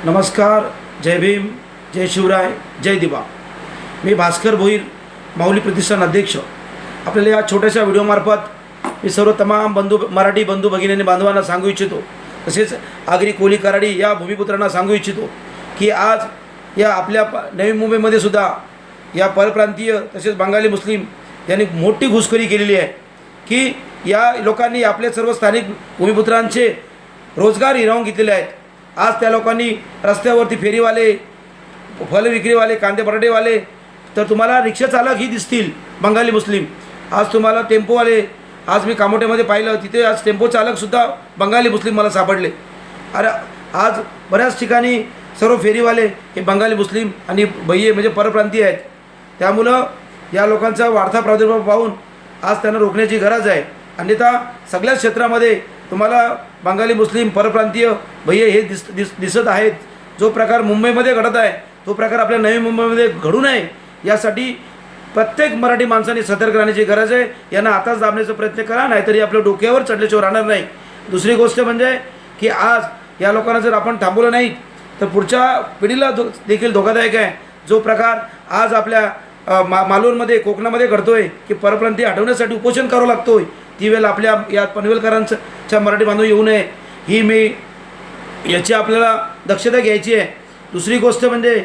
नमस्कार, जय भीम, जय शिवराय, जय दिवा. मी भास्कर भोईर, माऊली प्रतिष्ठान अध्यक्ष. आपल्याला या छोट्याशा व्हिडिओमार्फत मी सर्व तमाम मराठी बंधू भगिनी बांधवांना सांगू इच्छितो, तसेच आगरी कोली कराडी या भूमिपुत्रांना सांगू इच्छितो की आज या आपल्या नवी मुंबईमध्ये सुद्धा या परप्रांतीय तसेच बंगाली मुस्लिम यांनी मोठी घुसखोरी केलेली आहे की या लोकांनी आपले सर्व स्थानिक भूमिपुत्रांचे रोजगार हिरावून घेतलेले आहेत. आज त्या लोकांनी रस्त्यावरती फेरीवाले, फल विक्रीवाले, कांदे बटाटेवाले, तर तुम्हाला रिक्षा चालक ही दिसतील बंगाली मुस्लिम. आज तुम्हाला टेम्पोवाले, आज मी कामोठ्यामध्ये पाहिलं तिथे आज टेम्पो चालकसुद्धा बंगाली मुस्लिम मला सापडले. अरे आज बऱ्याच ठिकाणी सर्व फेरीवाले हे बंगाली मुस्लिम आणि भैये म्हणजे परप्रांतीय आहेत. त्यामुळं या लोकांचा वाढता प्रादुर्भाव पाहून आज त्यांना रोखण्याची गरज आहे. अन्यथा सगळ्याच क्षेत्रामध्ये तुम्हाला बंगाली मुस्लिम परप्रांतीय भैये हे दिसत आहेत. जो प्रकार मुंबईमध्ये घडत आहे तो प्रकार आपल्या नवी मुंबईमध्ये घडू नये यासाठी प्रत्येक मराठी माणसाने सतर्क राहण्याची गरज आहे. यांना आताच दाबण्याचा प्रयत्न करा, नाहीतरी आपल्या डोक्यावर चढल्याशिवाय राहणार नाही. दुसरी गोष्ट म्हणजे की आज या लोकांना जर आपण थांबवलं नाही तर पुढच्या पिढीला देखील धोकादायक आहे. जो प्रकार आज आपल्या मालवणमध्ये, कोकणामध्ये घडतोय की परप्रांतीय हटवण्यासाठी उपोषण करावं लागतोय, ती वेळ आपल्या या पनवेलकरांच्या मराठी बांधव येऊ नये ही याची आपल्याला दक्षता घ्यायची आहे. दुसरी गोष्ट म्हणजे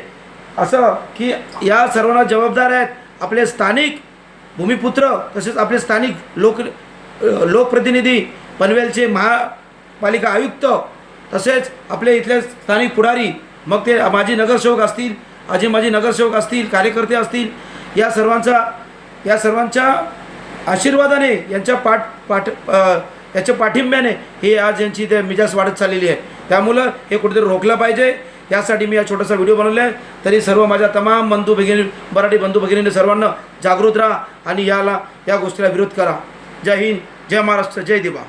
असं की या सर्वांना जबाबदार आहेत आपले स्थानिक भूमिपुत्र, तसेच आपले स्थानिक लोकप्रतिनिधी, पनवेलचे महापालिका आयुक्त, तसेच आपले इथले स्थानिक पुढारी, मग ते माजी नगरसेवक असतील, माजी नगरसेवक असतील, कार्यकर्ते असतील, या सर्वांच्या आशीर्वादाने, याच्या पाठिंब्याने हे आज यांची ते मिजाज वाढत चाललेली आहे. त्यामुळं हे कुठेतरी रोखलं पाहिजे. यासाठी मी हा छोटासा व्हिडिओ बनवला आहे. तरी सर्व माझ्या तमाम बंधू भगिनी, मराठी बंधू भगिनींनी सर्वांना जागृत राहा आणि या गोष्टीला विरोध करा. जय हिंद, जय महाराष्ट्र, जय दिवा.